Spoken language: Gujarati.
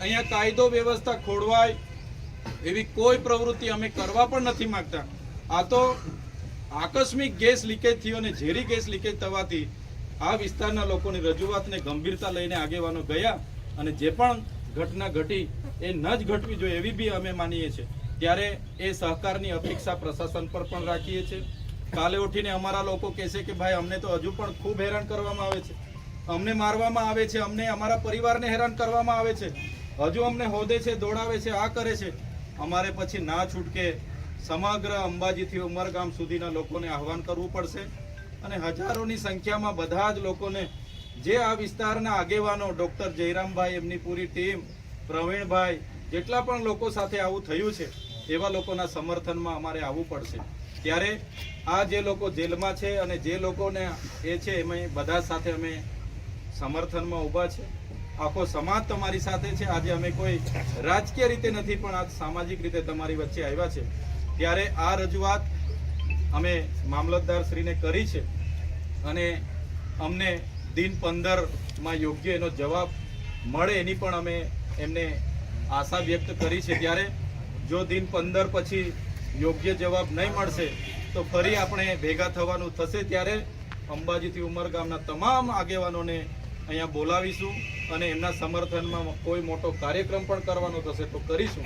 અહીંયા કાયદો વ્યવસ્થા ખોરવાય એવી કોઈ પ્રવૃત્તિ અમે કરવા પણ નથી માંગતા। આ તો આકસ્મિક ગેસ લીકેજ થયો અને ઝેરી ગેસ લીકેજ થવાથી આ વિસ્તારના લોકોની રજૂઆતને ગંભીરતા લઈને આગેવાનો ગયા અને જે પણ ઘટના ઘટી એ ન જ ઘટવી જોઈએ એવી બી અમે માનીએ છીએ। ત્યારે એ સહકારની અપેક્ષા પ્રશાસન પર પણ રાખીએ છીએ। કાલે ઉઠીને અમારા લોકો કહેશે કે ભાઈ અમને તો હજુ પણ ખૂબ હેરાન કરવામાં આવે છે, અમને મારવામાં આવે છે, અમને અમારા પરિવારને હેરાન કરવામાં આવે છે, હજુ અમને હોદે છે, દોડાવે છે, આ કરે છે, અમારે પછી ના છૂટકે સમગ્ર અંબાજીથી ઉમરગામ સુધીના લોકોને આહવાન કરવું પડશે અને હજારોની સંખ્યામાં બધા જ લોકોને જે આ વિસ્તારના આગેવાનો ડૉક્ટર જયરામભાઈ, એમની પૂરી ટીમ, પ્રવીણભાઈ, જેટલા પણ લોકો સાથે આવું થયું છે એવા લોકોના સમર્થનમાં અમારે આવવું પડશે। ત્યારે આ જે લોકો જેલમાં છે અને જે લોકોને એ છે એમાં બધા સાથે અમે સમર્થનમાં ઊભા છે। આખો સમાજ તમારી સાથે છે। આજે અમે કોઈ રાજકીય રીતે નથી પણ આ સામાજિક રીતે તમારી વચ્ચે આવ્યા છે। ત્યારે આ રજૂઆત અમે મામલતદારશ્રીને કરી છે અને અમને દિન 15માં યોગ્ય એનો જવાબ મળે એની પણ અમે એમને આશા વ્યક્ત કરી છે। ત્યારે જો દિન 15 પછી યોગ્ય જવાબ નહીં મળશે તો ફરી આપણે ભેગા થવાનું થશે। ત્યારે અંબાજીથી ઉમરગામના તમામ આગેવાનોને અહીંયા બોલાવીશું અને એમના સમર્થનમાં કોઈ મોટો કાર્યક્રમ પણ કરવાનો થશે તો કરીશું।